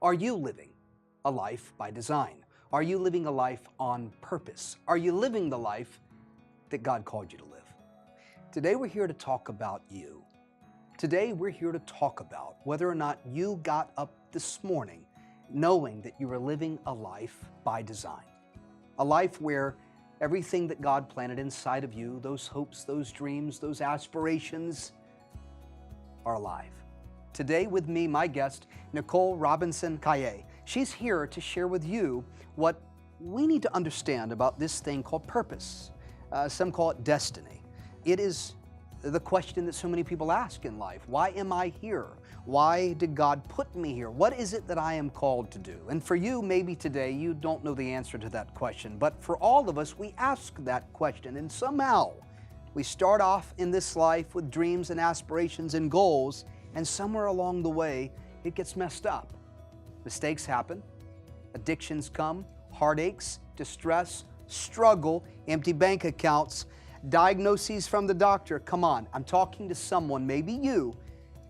Are you living a life by design? Are you living a life on purpose? Are you living the life that God called you to live? Today we're here to talk about you. Today we're here to talk about whether or not you got up this morning knowing that you were living a life by design. A life where everything that God planted inside of you, those hopes, those dreams, those aspirations, are alive. Today with me, my guest, Nicole Robinson. She's here to share with you what we need to understand about this thing called purpose. Some call it destiny. It is the question that so many people ask in life. Why am I here? Why did God put me here? What is it that I am called to do? And for you, maybe today, you don't know the answer to that question. But for all of us, we ask that question. And somehow, we start off in this life with dreams and aspirations and goals, and somewhere along the way, it gets messed up. Mistakes happen, addictions come, heartaches, distress, struggle, empty bank accounts, diagnoses from the doctor. Come on, I'm talking to someone, maybe you,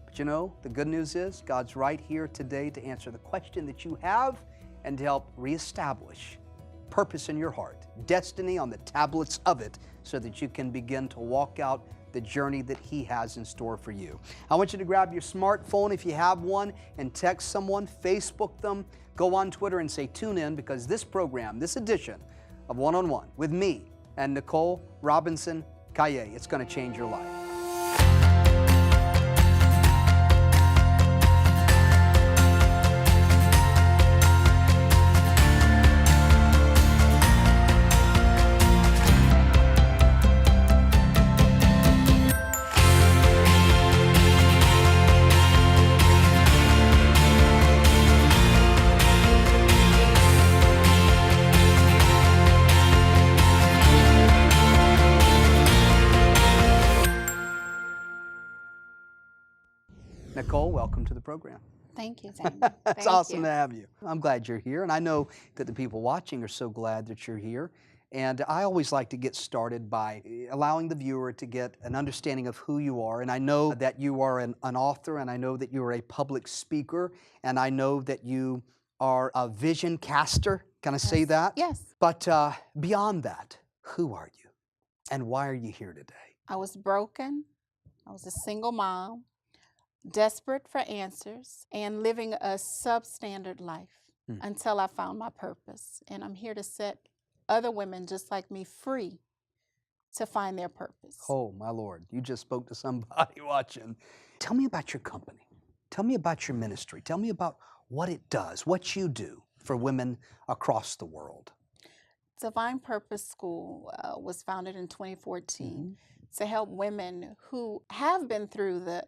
but you know, the good news is God's right here today to answer the question that you have and to help reestablish purpose in your heart, destiny on the tablets of it, so that you can begin to walk out the journey that He has in store for you. I want you to grab your smartphone if you have one and text someone, Facebook them, go on Twitter and say tune in, because this program, this edition of One on One with me and Nicole Robinson, it's going to change your life. Nicole, welcome to the program. Thank you, Damon. It's awesome to have you. I'm glad you're here, and I know that the people watching are so glad that you're here. And I always like to get started by allowing the viewer to get an understanding of who you are. And I know that you are an author, and I know that you are a public speaker, and I know that you are a vision caster. Can I say that? Yes. But beyond that, who are you, and why are you here today? I was broken. I was a single mom, desperate for answers, and living a substandard life until I found my purpose. And I'm here to set other women just like me free to find their purpose. Oh, my Lord. You just spoke to somebody watching. Tell me about your company. Tell me about your ministry. Tell me about what it does, what you do for women across the world. Divine Purpose School was founded in 2014 to help women who have been through the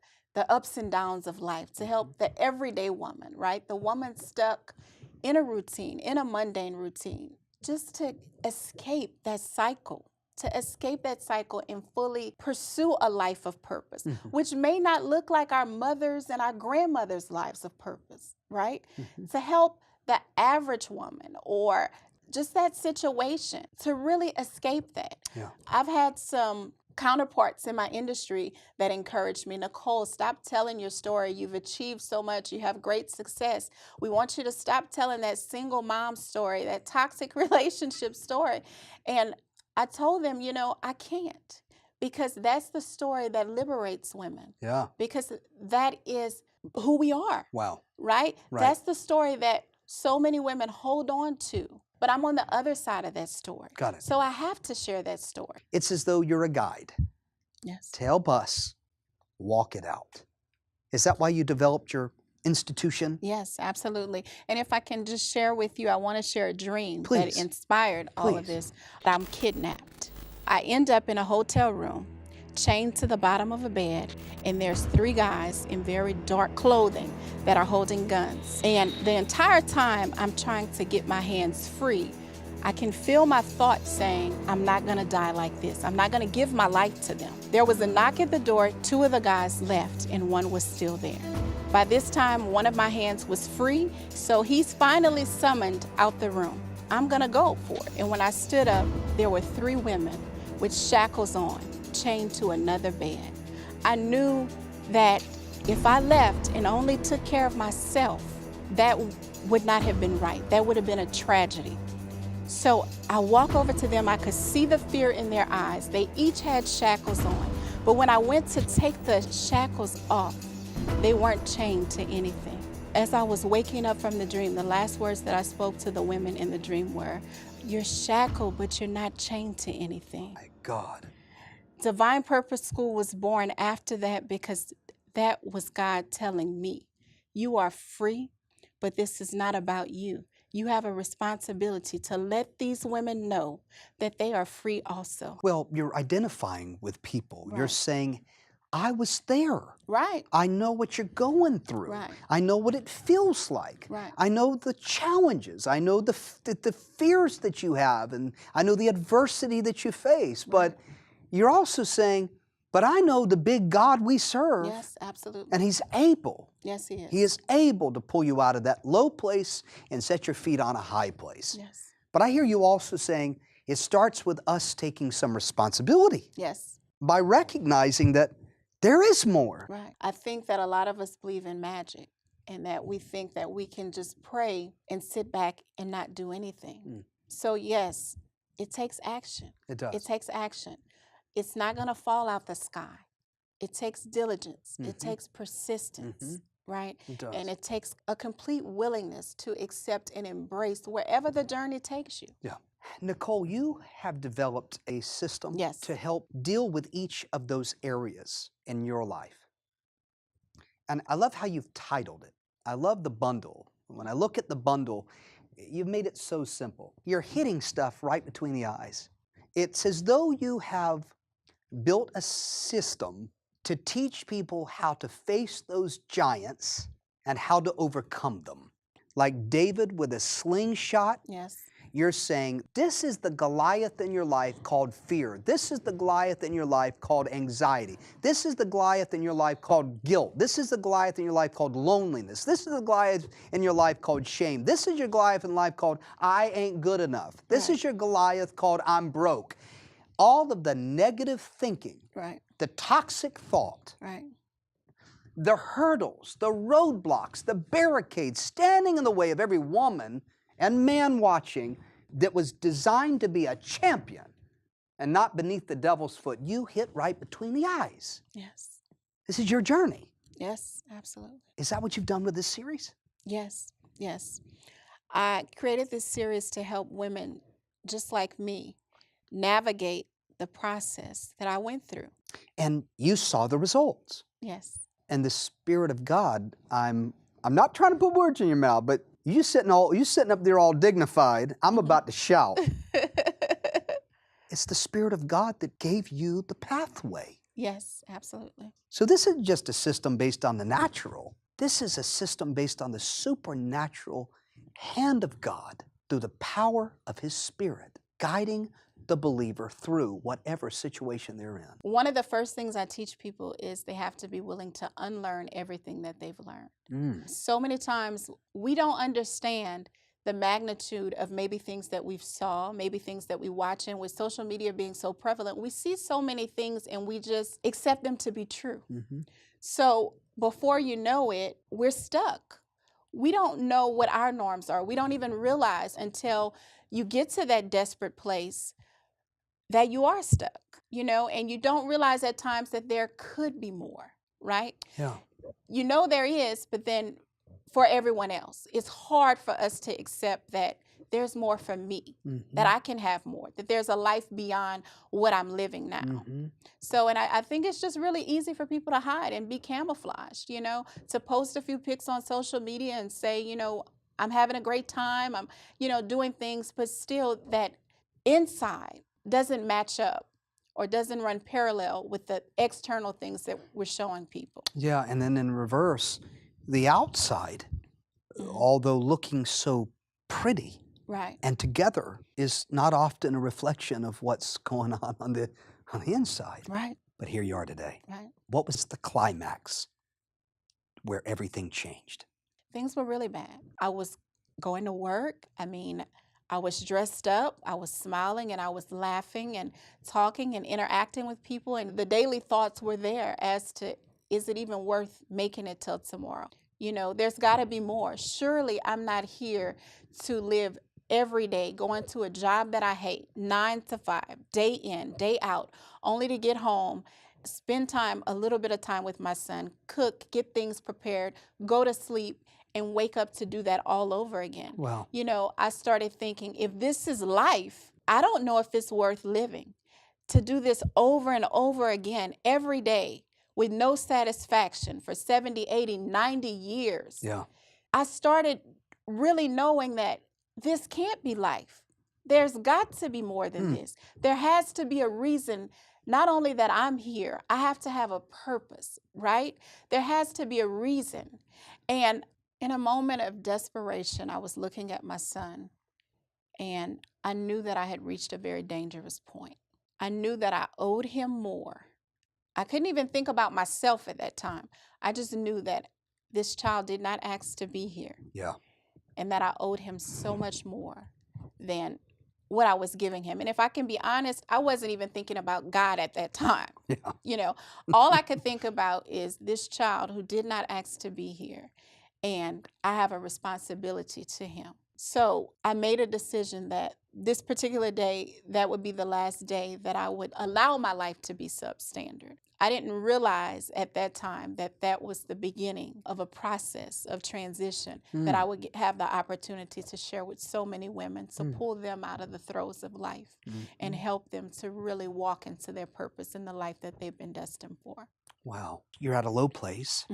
ups and downs of life, to help the everyday woman, right? The woman stuck in a routine, in a mundane routine, just to escape that cycle, and fully pursue a life of purpose, which may not look like our mothers' and our grandmothers' lives of purpose, right? To help the average woman or just that situation to really escape that. Yeah. I've had some counterparts in my industry that encouraged me, Nicole, stop telling your story. You've achieved so much. You have great success. We want you to stop telling that single mom story, that toxic relationship story. And I told them, you know, I can't, because that's the story that liberates women. Yeah. Because that is who we are. Wow. Right? Right. That's the story that so many women hold on to. But I'm on the other side of that story. Got it. So I have to share that story. It's as though you're a guide Yes. to help us walk it out. Is that why you developed your institution? Yes, absolutely. And if I can just share with you, I want to share a dream Please. that inspired all of this. I'm kidnapped. I end up in a hotel room, chained to the bottom of a bed, and there's 3 guys in very dark clothing that are holding guns. And the entire time I'm trying to get my hands free, I can feel my thoughts saying, I'm not gonna die like this. I'm not gonna give my life to them. There was a knock at the door, 2 of the guys left and 1 was still there. By this time, 1 of my hands was free, so he's finally summoned out the room. I'm gonna go for it. And when I stood up, there were 3 women with shackles on, chained to another bed. I knew that if I left and only took care of myself, that would not have been right. That would have been a tragedy. So I walk over to them. I could see the fear in their eyes. They each had shackles on. But when I went to take the shackles off, they weren't chained to anything. As I was waking up from the dream, the last words that I spoke to the women in the dream were, "You're shackled, but you're not chained to anything." My God. Divine Purpose School was born after that because that was God telling me, you are free, but this is not about you. You have a responsibility to let these women know that they are free also. Well, you're identifying with people. Right. You're saying, I was there. Right. I know what you're going through. Right. I know what it feels like. Right. I know the challenges. I know the fears that you have, and I know the adversity that you face. Right. But you're also saying, but I know the big God we serve. Yes, absolutely. And He's able. Yes, He is. He is able to pull you out of that low place and set your feet on a high place. Yes. But I hear you also saying it starts with us taking some responsibility. Yes. By recognizing that there is more. Right. I think that a lot of us believe in magic, and that we think that we can just pray and sit back and not do anything. So yes, it takes action. It does. It takes action. It's not going to fall out the sky. It takes diligence. It takes persistence, right? It does. And it takes a complete willingness to accept and embrace wherever the journey takes you. Yeah. Nicole, you have developed a system Yes. to help deal with each of those areas in your life. And I love how you've titled it. I love the bundle. When I look at the bundle, you've made it so simple. You're hitting stuff right between the eyes. It's as though you have built a system to teach people how to face those giants and how to overcome them. Like David with a slingshot. Yes. You're saying, this is the Goliath in your life called fear. This is the Goliath in your life called anxiety. This is the Goliath in your life called guilt. This is the Goliath in your life called loneliness. This is the Goliath in your life called shame. This is your Goliath in life called I ain't good enough. This is your Goliath called I'm broke. All of the negative thinking, the toxic thought, the hurdles, the roadblocks, the barricades standing in the way of every woman and man watching that was designed to be a champion and not beneath the devil's foot, you hit right between the eyes. Yes. This is your journey. Yes, absolutely. Is that what you've done with this series? Yes, yes. I created this series to help women just like me navigate the process that I went through. And you saw the results. Yes. And the Spirit of God, I'm not trying to put words in your mouth, but you sitting up there all dignified. I'm about to shout. It's the Spirit of God that gave you the pathway. Yes, absolutely. So this isn't just a system based on the natural. This is a system based on the supernatural hand of God through the power of His Spirit, guiding the believer through whatever situation they're in. One of the first things I teach people is they have to be willing to unlearn everything that they've learned. So many times we don't understand the magnitude of maybe things that we've saw, maybe things that we watch, and with social media being so prevalent, we see so many things and we just accept them to be true. So before you know it, we're stuck. We don't know what our norms are. We don't even realize until you get to that desperate place that you are stuck, and you don't realize at times that there could be more, right? Yeah. You know there is, but then for everyone else, it's hard for us to accept that there's more for me, that I can have more, that there's a life beyond what I'm living now. So, and I think it's just really easy for people to hide and be camouflaged, to post a few pics on social media and say, I'm having a great time, I'm, doing things, but still that inside doesn't match up or doesn't run parallel with the external things that we're showing people. Yeah, and then in reverse, the outside, although looking so pretty and together, is not often a reflection of what's going on the inside. Right. But here you are today. Right. What was the climax where everything changed? Things were really bad. I was going to work. I was dressed up, I was smiling, and I was laughing and talking and interacting with people. And the daily thoughts were there as to, is it even worth making it till tomorrow? There's got to be more. Surely I'm not here to live every day going to a job that I hate, 9 to 5, day in, day out, only to get home, spend a little bit of time with my son, cook, get things prepared, go to sleep, and wake up to do that all over again. Wow. I started thinking, if this is life, I don't know if it's worth living. To do this over and over again every day with no satisfaction for 70, 80, 90 years. Yeah. I started really knowing that this can't be life. There's got to be more than this. There has to be a reason, not only that I'm here, I have to have a purpose, right? There has to be a reason. And in a moment of desperation, I was looking at my son, and I knew that I had reached a very dangerous point. I knew that I owed him more. I couldn't even think about myself at that time. I just knew that this child did not ask to be here. Yeah. And that I owed him so much more than what I was giving him. And if I can be honest, I wasn't even thinking about God at that time. Yeah. All I could think about is this child who did not ask to be here. And I have a responsibility to him. So I made a decision that this particular day, that would be the last day that I would allow my life to be substandard. I didn't realize at that time that that was the beginning of a process of transition that I would have the opportunity to share with so many women, to pull them out of the throes of life and help them to really walk into their purpose in the life that they've been destined for. Wow. You're at a low place.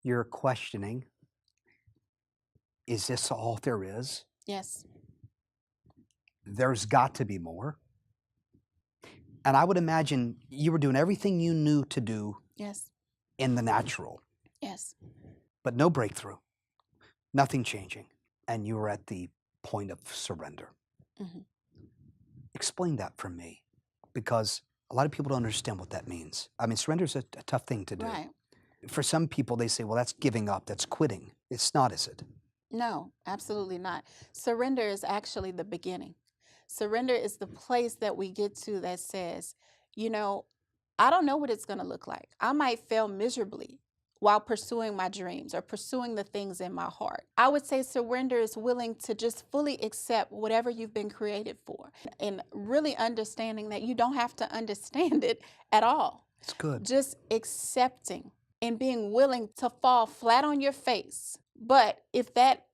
You're questioning, is this all there is? Yes. There's got to be more. And I would imagine you were doing everything you knew to do in the natural. Yes. But no breakthrough, nothing changing. And you were at the point of surrender. Explain that for me, because a lot of people don't understand what that means. I mean, surrender is a tough thing to do. Right. For some people, they say, well, that's giving up, that's quitting. It's not, is it? No, absolutely not. Surrender is actually the beginning. Surrender is the place that we get to that says, I don't know what it's going to look like. I might fail miserably while pursuing my dreams or pursuing the things in my heart. I would say surrender is willing to just fully accept whatever you've been created for, and really understanding that you don't have to understand it at all. It's good. Just accepting and being willing to fall flat on your face. But if that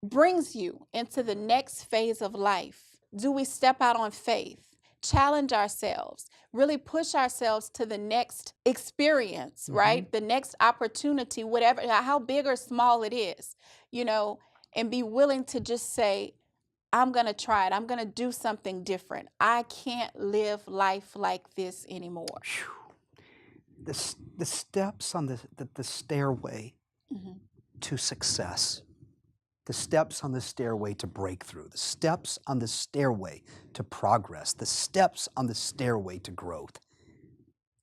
brings you into the next phase of life, do we step out on faith, challenge ourselves, really push ourselves to the next experience, right? The next opportunity, whatever, how big or small it is, and be willing to just say, I'm going to try it. I'm going to do something different. I can't live life like this anymore. The steps on the stairway to success, the steps on the stairway to breakthrough, the steps on the stairway to progress, the steps on the stairway to growth,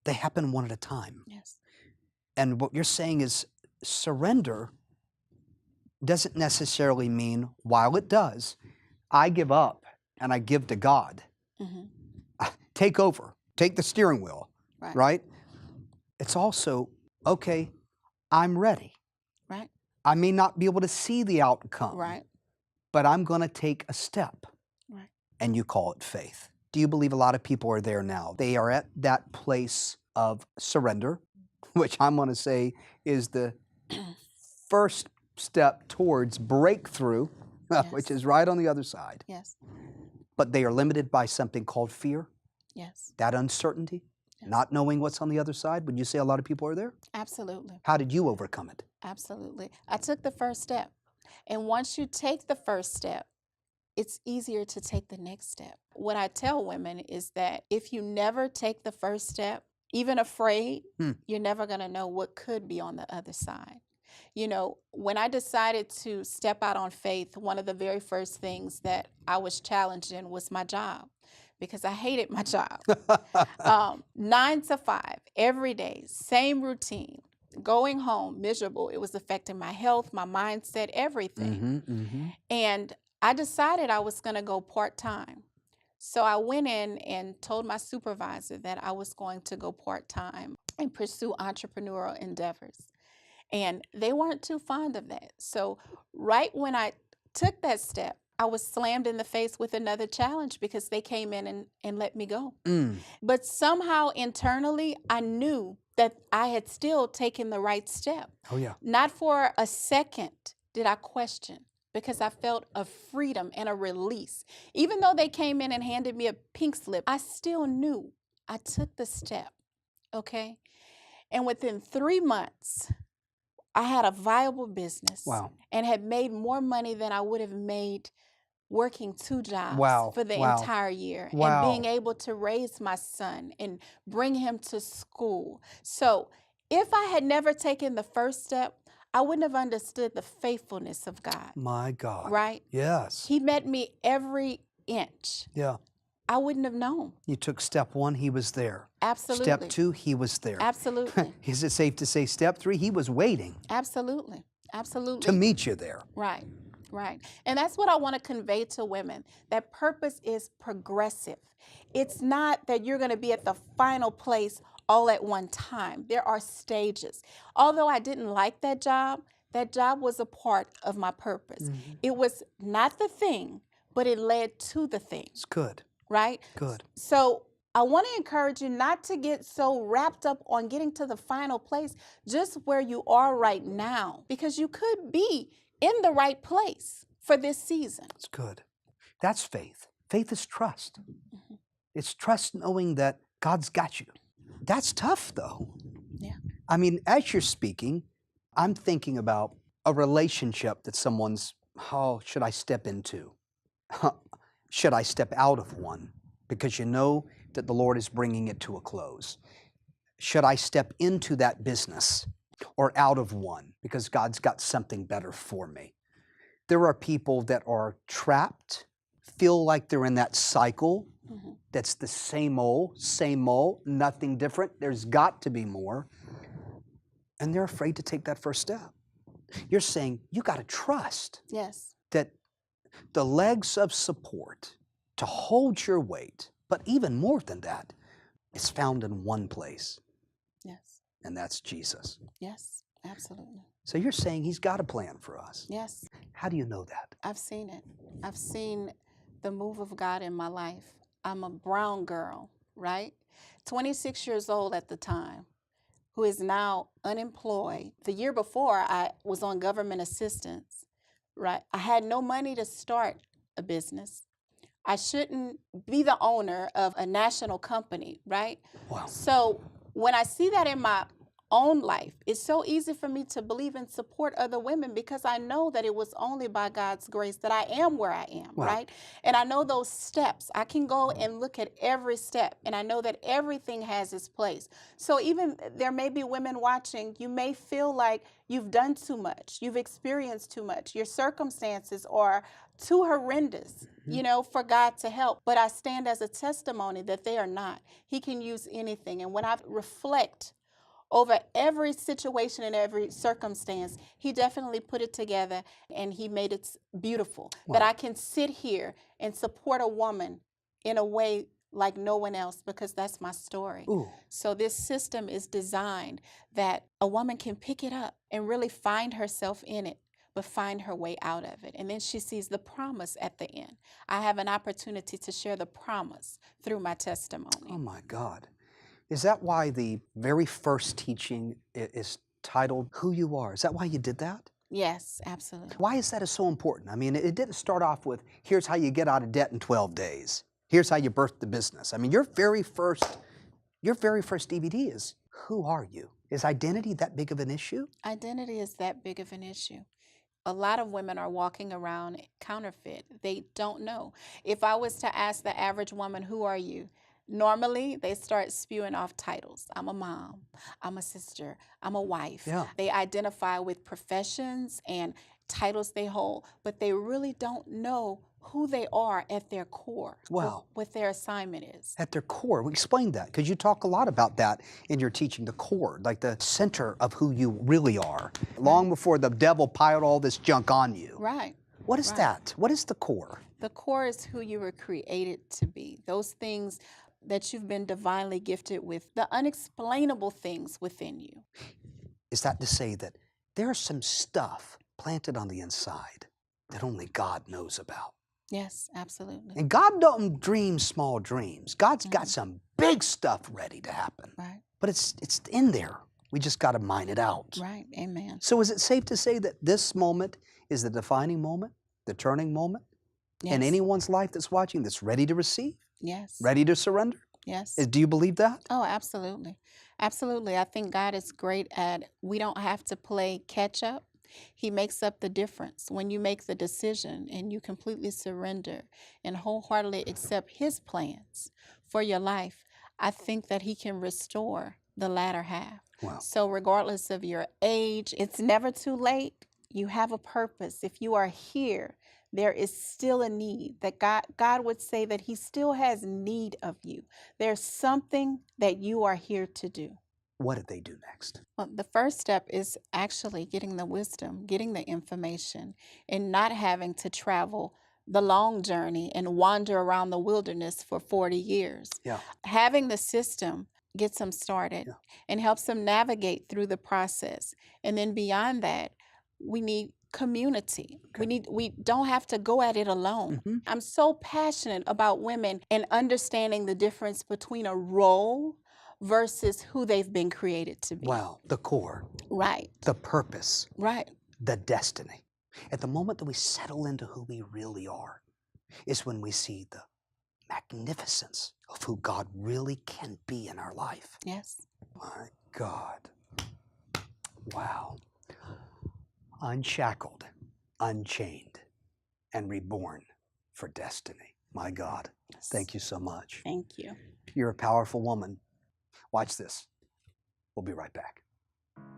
they happen one at a time. Yes. And what you're saying is surrender doesn't necessarily mean, while it does, I give up and I give to God. Take over, take the steering wheel, right? It's also, okay, I'm ready. Right. I may not be able to see the outcome, but I'm going to take a step. Right. And you call it faith. Do you believe a lot of people are there now? They are at that place of surrender, which I'm going to say is the first step towards breakthrough, which is right on the other side. Yes. But they are limited by something called fear. Yes. That uncertainty, not knowing what's on the other side. Would you say a lot of people are there? Absolutely. How did you overcome it? Absolutely. I took the first step. And once you take the first step, it's easier to take the next step. What I tell women is that if you never take the first step, even afraid, you're never going to know what could be on the other side. When I decided to step out on faith, one of the very first things that I was challenged in was my job, because I hated my job. 9 to 5, every day, same routine. Going home miserable. It was affecting my health, my mindset, everything. And I decided I was going to go part-time. So I went in and told my supervisor that I was going to go part-time and pursue entrepreneurial endeavors. And they weren't too fond of that. So right when I took that step, I was slammed in the face with another challenge because they came in and let me go. But somehow internally, I knew that I had still taken the right step. Oh, yeah. Not for a second did I question, because I felt a freedom and a release. Even though they came in and handed me a pink slip, I still knew I took the step, okay? And within 3 months, I had a viable business. Wow. And had made more money than I would have made working 2 jobs Wow. for the Wow. entire year. Wow. And being able to raise my son and bring him to school. So if I had never taken the first step, I wouldn't have understood the faithfulness of God. My God. Right? Yes. He met me every inch. Yeah. I wouldn't have known. You took step 1, he was there. Absolutely. Step 2, he was there. Absolutely. Is it safe to say step 3, he was waiting? Absolutely. Absolutely. To meet you there. Right. Right. And that's what I want to convey to women, that purpose is progressive. It's not that you're going to be at the final place all at one time. There are stages. Although I didn't like that job was a part of my purpose. It was not the thing, but it led to the thing. It's good. Right? Good. So I want to encourage you not to get so wrapped up on getting to the final place, just where you are right now, because you could be in the right place for this season. It's good. That's faith. Faith is trust. It's trust knowing that God's got you. That's tough, though. Yeah. I mean, as you're speaking, I'm thinking about a relationship that someone's, oh, should I step into? Should I step out of one? Because you know that the Lord is bringing it to a close. Should I step into that business or out of one because God's got something better for me? There are people that are trapped, feel like they're in that cycle that's the same old, nothing different. There's got to be more. And they're afraid to take that first step. You're saying you got to trust that the legs of support to hold your weight, but even more than that, is found in one place. Yes. And that's Jesus. Yes, absolutely. So you're saying he's got a plan for us. Yes. How do you know that? I've seen it. I've seen the move of God in my life. I'm a brown girl, right? 26 years old at the time, who is now unemployed. The year before, I was on government assistance, right? I had no money to start a business. I shouldn't be the owner of a national company, right? Wow. So when I see that in my own life, it's so easy for me to believe and support other women, because I know that it was only by God's grace that I am where I am, right? And I know those steps. I can go and look at every step, and I know that everything has its place. So even there may be women watching, you may feel like you've done too much, you've experienced too much, your circumstances are too horrendous, you know, for God to help. But I stand as a testimony that they are not. He can use anything. And when I reflect over every situation and every circumstance, he definitely put it together, and he made it beautiful. That I can sit here and support a woman in a way like no one else, because that's my story. So this system is designed that a woman can pick it up and really find herself in it, but find her way out of it. And then she sees the promise at the end. I have an opportunity to share the promise through my testimony. Oh my God. Is that why the very first teaching is titled Who You Are? Is that why you did that? Yes, absolutely. Why is that so important? I mean, it didn't start off with, here's how you get out of debt in 12 days. Here's how you birth the business. I mean, your very first DVD is, who are you? Is identity that big of an issue? Identity is that big of an issue. A lot of women are walking around counterfeit. They don't know. If I was to ask the average woman, who are you? Normally, they start spewing off titles. I'm a mom, I'm a sister, I'm a wife. Yeah. They identify with professions and titles they hold, but they really don't know who they are at their core, what their assignment is. At their core. We explained that, because you talk a lot about that in your teaching, the core, like the center of who you really are, long before the devil piled all this junk on you. Right. What is that? What is the core? The core is who you were created to be. Those things that you've been divinely gifted with, the unexplainable things within you. Is that to say that there's some stuff planted on the inside that only God knows about. Yes, absolutely. And God don't dream small dreams. God's got some big stuff ready to happen. Right. But it's in there. We just got to mine it out. Right. Amen. So is it safe to say that this moment is the defining moment, the turning moment in anyone's life that's watching, that's ready to receive? Yes. Ready to surrender? Yes. Do you believe that? Oh, absolutely. Absolutely. I think God is great at, we don't have to play catch up. He makes up the difference. When you make the decision and you completely surrender and wholeheartedly accept His plans for your life, I think that He can restore the latter half. Wow. So regardless of your age, it's never too late. You have a purpose. If you are here, there is still a need that God would say that He still has need of you. There's something that you are here to do. What did they do next? Well, the first step is actually getting the wisdom, getting the information, and not having to travel the long journey and wander around the wilderness for 40 years. Yeah. Having the system gets them started and helps them navigate through the process. And then beyond that, we need community. Okay. We don't have to go at it alone. Mm-hmm. I'm so passionate about women and understanding the difference between a role versus who they've been created to be. Wow, the core. Right. The purpose. Right. The destiny. At the moment that we settle into who we really are is when we see the magnificence of who God really can be in our life. Yes. My God. Wow. Unshackled, unchained, and reborn for destiny. My God. Yes. Thank you so much. Thank you. You're a powerful woman. Watch this. We'll be right back.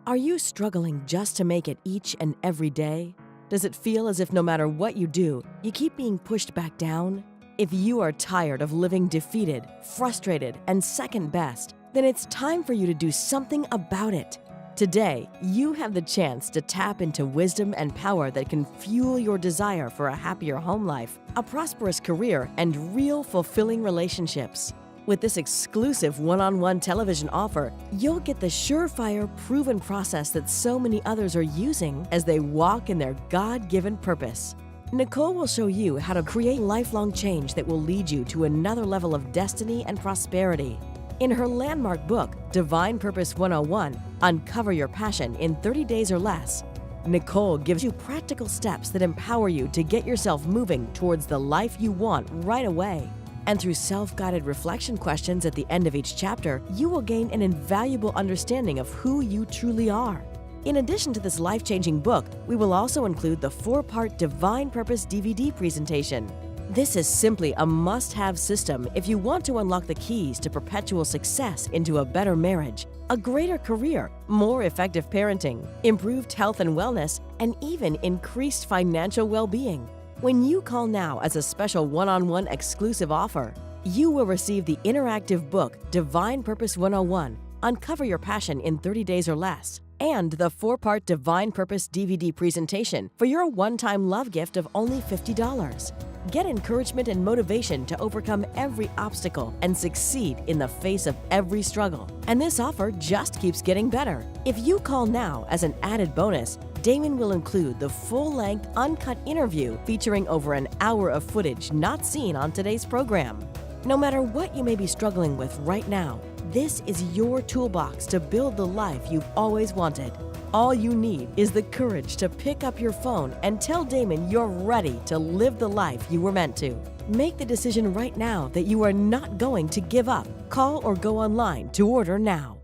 Are you struggling just to make it each and every day? Does it feel as if no matter what you do, you keep being pushed back down? If you are tired of living defeated, frustrated, and second best, then it's time for you to do something about it. Today, you have the chance to tap into wisdom and power that can fuel your desire for a happier home life, a prosperous career, and real fulfilling relationships. With this exclusive one-on-one television offer, you'll get the surefire, proven process that so many others are using as they walk in their God-given purpose. Nicole will show you how to create lifelong change that will lead you to another level of destiny and prosperity. In her landmark book, Divine Purpose 101, Uncover Your Passion in 30 Days or Less, Nicole gives you practical steps that empower you to get yourself moving towards the life you want right away. And through self-guided reflection questions at the end of each chapter, you will gain an invaluable understanding of who you truly are. In addition to this life-changing book, we will also include the 4-part Divine Purpose DVD presentation. This is simply a must-have system if you want to unlock the keys to perpetual success into a better marriage, a greater career, more effective parenting, improved health and wellness, and even increased financial well-being. When you call now as a special one-on-one exclusive offer, you will receive the interactive book Divine Purpose 101, Uncover Your Passion in 30 Days or Less, and the 4-part Divine Purpose DVD presentation for your one-time love gift of only $50. Get encouragement and motivation to overcome every obstacle and succeed in the face of every struggle. And this offer just keeps getting better. If you call now as an added bonus, Damon will include the full-length, uncut interview featuring over an hour of footage not seen on today's program. No matter what you may be struggling with right now, this is your toolbox to build the life you've always wanted. All you need is the courage to pick up your phone and tell Damon you're ready to live the life you were meant to. Make the decision right now that you are not going to give up. Call or go online to order now.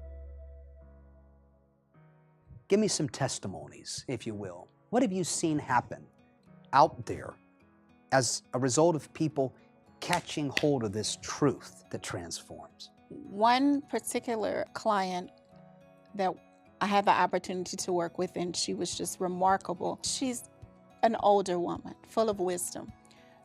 Give me some testimonies, if you will. What have you seen happen out there as a result of people catching hold of this truth that transforms? One particular client that I had the opportunity to work with, and she was just remarkable. She's an older woman, full of wisdom.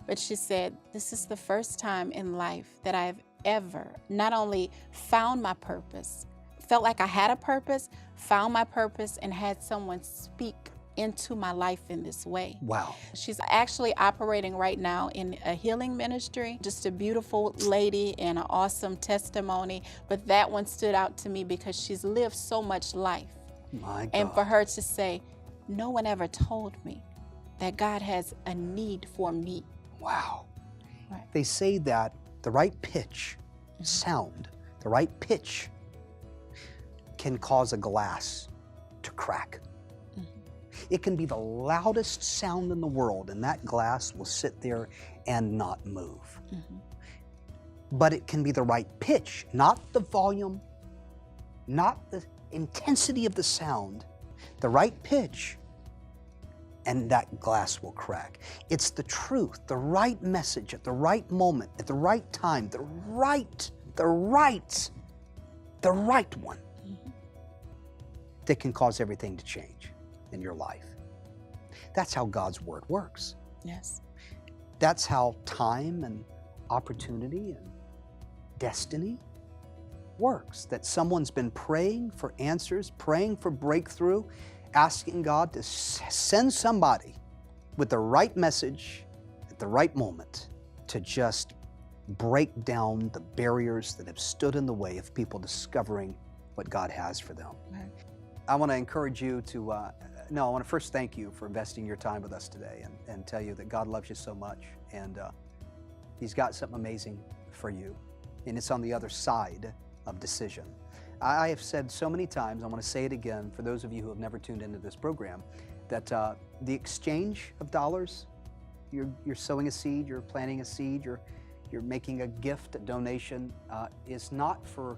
But she said, this is the first time in life that I've ever not only found my purpose, felt like I had a purpose, found my purpose, and had someone speak into my life in this way. Wow. She's actually operating right now in a healing ministry. Just a beautiful lady and an awesome testimony. But that one stood out to me because she's lived so much life. My God. And for her to say, no one ever told me that God has a need for me. Wow. Right. They say that the right pitch, sound, the right pitch can cause a glass to crack. It can be the loudest sound in the world, and that glass will sit there and not move. But it can be the right pitch, not the volume, not the intensity of the sound, the right pitch, and that glass will crack. It's the truth, the right message at the right moment, at the right time, the right one that can cause everything to change in your life. That's how God's Word works. Yes. That's how time and opportunity and destiny works. That someone's been praying for answers, praying for breakthrough, asking God to send somebody with the right message at the right moment to just break down the barriers that have stood in the way of people discovering what God has for them. Right. I want to encourage you to, I want to first thank you for investing your time with us today and tell you that God loves you so much, and He's got something amazing for you, and it's on the other side of decision. I have said so many times, I want to say it again for those of you who have never tuned into this program, that the exchange of dollars, you're sowing a seed, you're planting a seed, you're making a gift, a donation, is not for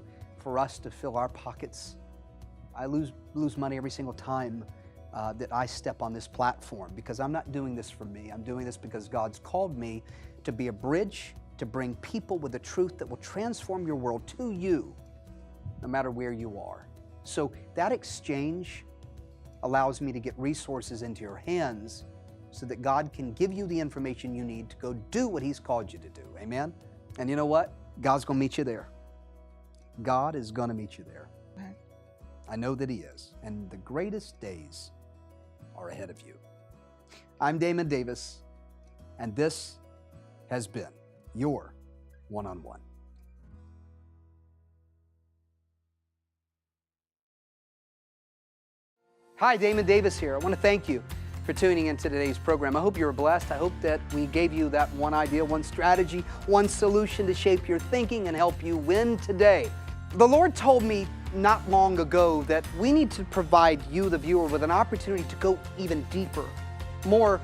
us to fill our pockets. I lose money every single time that I step on this platform, because I'm not doing this for me. I'm doing this because God's called me to be a bridge to bring people with the truth that will transform your world to you, no matter where you are. So that exchange allows me to get resources into your hands so that God can give you the information you need to go do what He's called you to do. Amen? And you know what? God's going to meet you there. God is going to meet you there. Right. I know that He is. And the greatest days are ahead of you. I'm Damon Davis, and this has been your one-on-one. Hi, Damon Davis here. I want to thank you for tuning into today's program. I hope you were blessed. I hope that we gave you that one idea, one strategy, one solution to shape your thinking and help you win today. The Lord told me not long ago that we need to provide you, the viewer, with an opportunity to go even deeper, more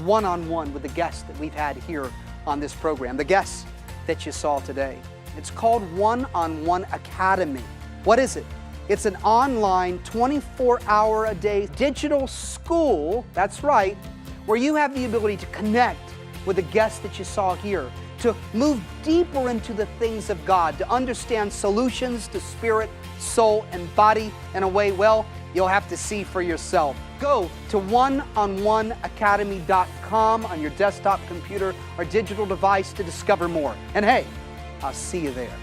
one-on-one with the guests that we've had here on this program, the guests that you saw today. It's called 1-on-ONE Academy. What is it? It's an online 24-hour-a-day digital school, that's right, where you have the ability to connect with the guests that you saw here, to move deeper into the things of God, to understand solutions to spirit, soul, and body in a way, well, you'll have to see for yourself. Go to 1ononeacademy.com on your desktop computer or digital device to discover more. And hey, I'll see you there.